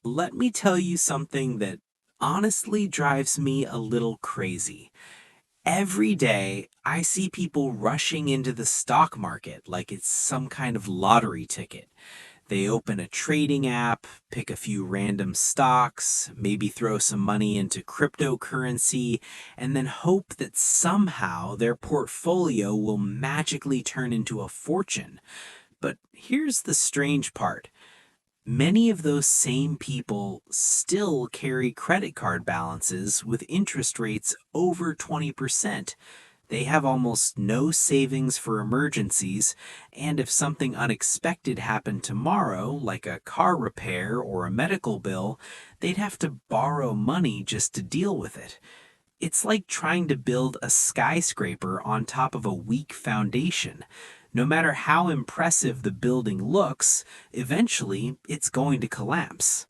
Let me tell you something that honestly drives me a little crazy. Every day, I see people rushing into the stock market like it's some kind of lottery ticket. They open a trading app, pick a few random stocks, maybe throw some money into cryptocurrency, and then hope that somehow their portfolio will magically turn into a fortune. But here's the strange part. Many of those same people still carry credit card balances with interest rates over 20%. They have almost no savings for emergencies, and if something unexpected happened tomorrow, like a car repair or a medical bill, they'd have to borrow money just to deal with it. It's like trying to build a skyscraper on top of a weak foundation. No matter how impressive the building looks, eventually it's going to collapse.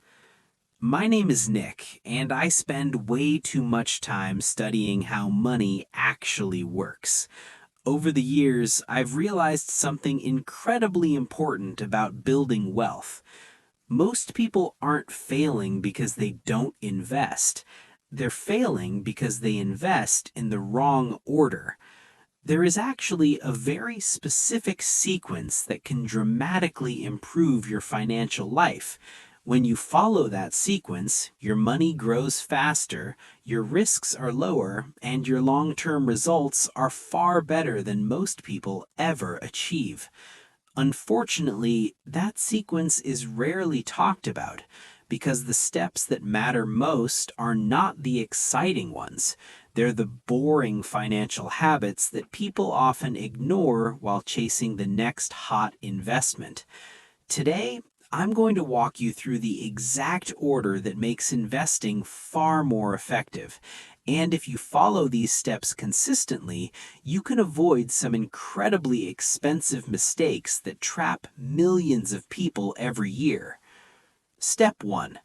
My name is Nick, and I spend way too much time studying how money actually works. Over the years, I've realized something incredibly important about building wealth. Most people aren't failing because they don't invest. They're failing because they invest in the wrong order. There is actually a very specific sequence that can dramatically improve your financial life. When you follow that sequence, your money grows faster, your risks are lower, and your long term results are far better than most people ever achieve. Unfortunately, that sequence is rarely talked about because the steps that matter most are not the exciting ones. They're the boring financial habits that people often ignore while chasing the next hot investment. Today, I'm going to walk you through the exact order that makes investing far more effective. And if you follow these steps consistently, you can avoid some incredibly expensive mistakes that trap millions of people every year. Step 1.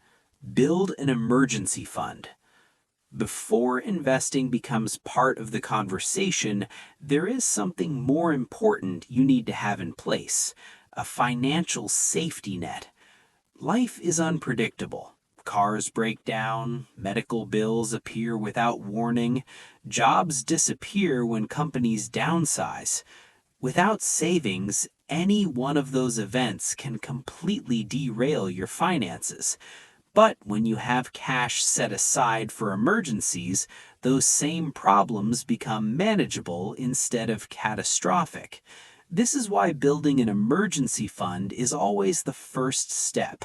Build an emergency fund. Before investing becomes part of the conversation, there is something more important you need to have in place: a financial safety net. Life is unpredictable. Cars break down, medical bills appear without warning, jobs disappear when companies downsize. Without savings, any one of those events can completely derail your finances. But when you have cash set aside for emergencies, those same problems become manageable instead of catastrophic. This is why building an emergency fund is always the first step.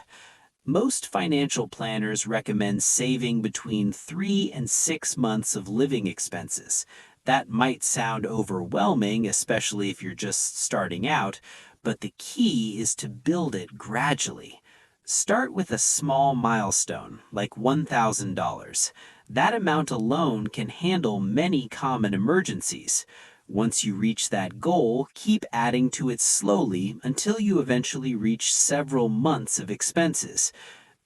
Most financial planners recommend saving between 3 and 6 months of living expenses. That might sound overwhelming, especially if you're just starting out, but the key is to build it gradually. Start with a small milestone, like $1,000. That amount alone can handle many common emergencies. Once you reach that goal, keep adding to it slowly until you eventually reach several months of expenses.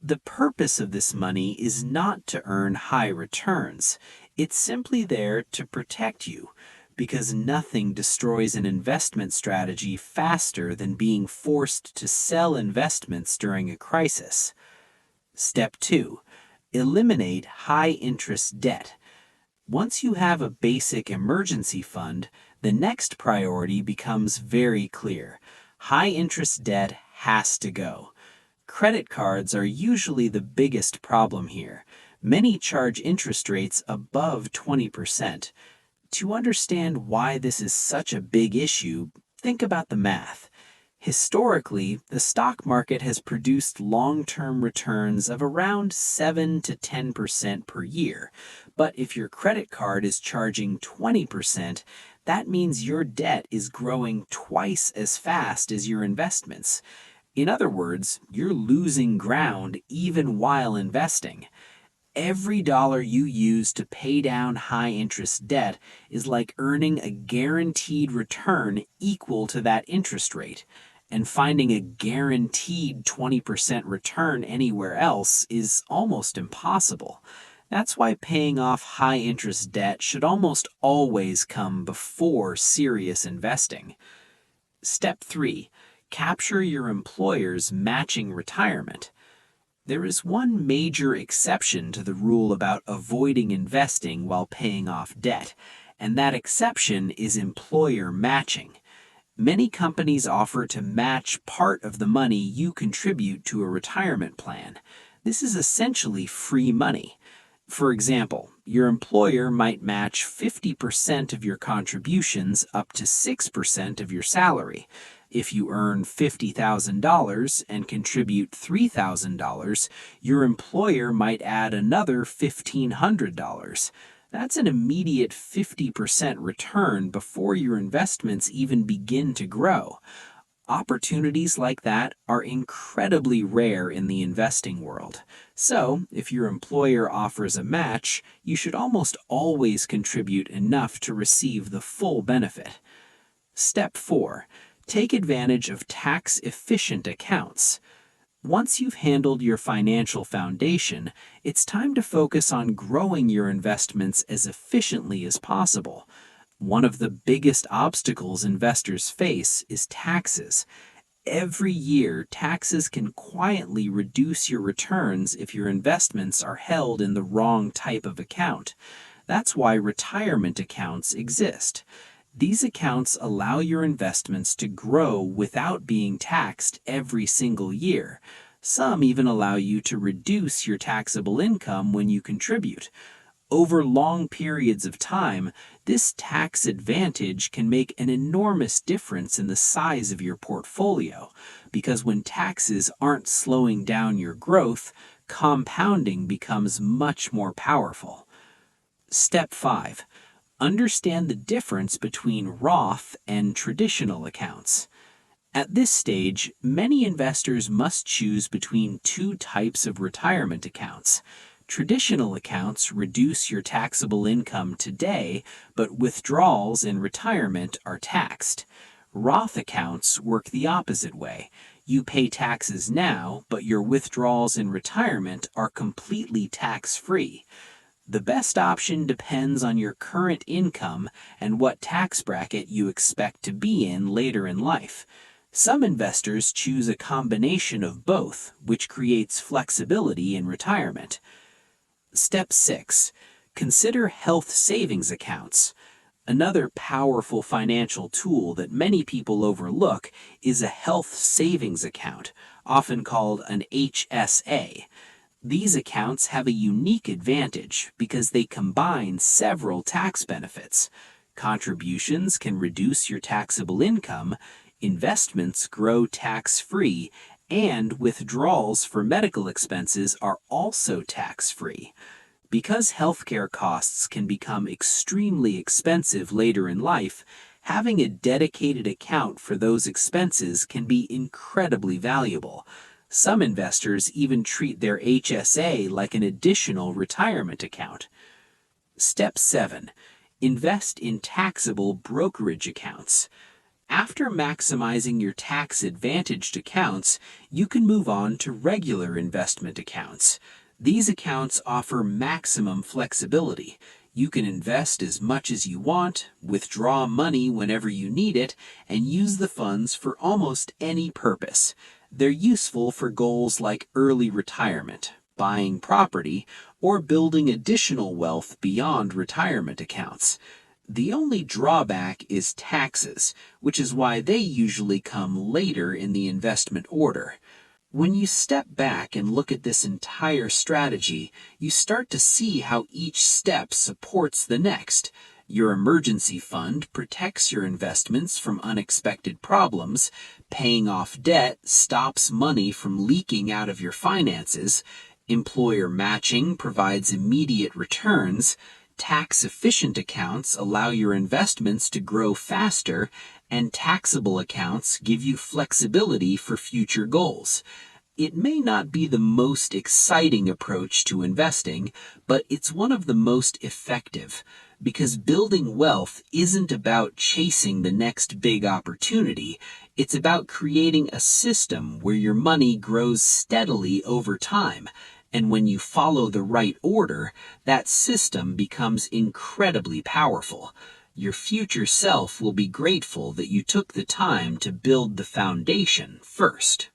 The purpose of this money is not to earn high returns. It's simply there to protect you, because nothing destroys an investment strategy faster than being forced to sell investments during a crisis. Step 2. Eliminate high interest debt. Once you have a basic emergency fund, the next priority becomes very clear. High interest debt has to go. Credit cards are usually the biggest problem here. Many charge interest rates above 20%. To understand why this is such a big issue, think about the math. Historically, the stock market has produced long-term returns of around 7 to 10% per year. But if your credit card is charging 20%, that means your debt is growing twice as fast as your investments. In other words, you're losing ground even while investing. Every dollar you use to pay down high interest debt is like earning a guaranteed return equal to that interest rate. And finding a guaranteed 20% return anywhere else is almost impossible. That's why paying off high interest debt should almost always come before serious investing. Step 3. Capture your employer's matching retirement. There is one major exception to the rule about avoiding investing while paying off debt, and that exception is employer matching. Many companies offer to match part of the money you contribute to a retirement plan. This is essentially free money. For example, your employer might match 50% of your contributions up to 6% of your salary. If you earn $50,000 and contribute $3,000, your employer might add another $1,500. That's an immediate 50% return before your investments even begin to grow. Opportunities like that are incredibly rare in the investing world. So, if your employer offers a match, you should almost always contribute enough to receive the full benefit. Step 4. Take advantage of tax-efficient accounts. Once you've handled your financial foundation, it's time to focus on growing your investments as efficiently as possible. One of the biggest obstacles investors face is taxes. Every year, taxes can quietly reduce your returns if your investments are held in the wrong type of account. That's why retirement accounts exist. These accounts allow your investments to grow without being taxed every single year. Some even allow you to reduce your taxable income when you contribute. Over long periods of time, this tax advantage can make an enormous difference in the size of your portfolio, because when taxes aren't slowing down your growth, compounding becomes much more powerful. Step 5. Understand the difference between Roth and traditional accounts. At this stage, many investors must choose between two types of retirement accounts. Traditional accounts reduce your taxable income today, but withdrawals in retirement are taxed. Roth accounts work the opposite way. You pay taxes now, but your withdrawals in retirement are completely tax-free. The best option depends on your current income and what tax bracket you expect to be in later in life. Some investors choose a combination of both, which creates flexibility in retirement. Step 6. Consider health savings accounts. Another powerful financial tool that many people overlook is a health savings account, often called an HSA. These accounts have a unique advantage because they combine several tax benefits. Contributions can reduce your taxable income, investments grow tax-free, and withdrawals for medical expenses are also tax-free. Because healthcare costs can become extremely expensive later in life, having a dedicated account for those expenses can be incredibly valuable. Some investors even treat their HSA like an additional retirement account. Step 7. Invest in taxable brokerage accounts. After maximizing your tax-advantaged accounts, you can move on to regular investment accounts. These accounts offer maximum flexibility. You can invest as much as you want, withdraw money whenever you need it, and use the funds for almost any purpose. They're useful for goals like early retirement, buying property, or building additional wealth beyond retirement accounts. The only drawback is taxes, which is why they usually come later in the investment order. When you step back and look at this entire strategy, you start to see how each step supports the next. Your emergency fund protects your investments from unexpected problems. Paying off debt stops money from leaking out of your finances. Employer matching provides immediate returns. Tax-efficient accounts allow your investments to grow faster, and taxable accounts give you flexibility for future goals. It may not be the most exciting approach to investing, but it's one of the most effective, because building wealth isn't about chasing the next big opportunity. It's about creating a system where your money grows steadily over time. And when you follow the right order, that system becomes incredibly powerful. Your future self will be grateful that you took the time to build the foundation first.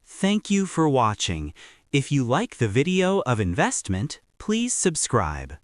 Thank you for watching. If you like the video of investment, please subscribe.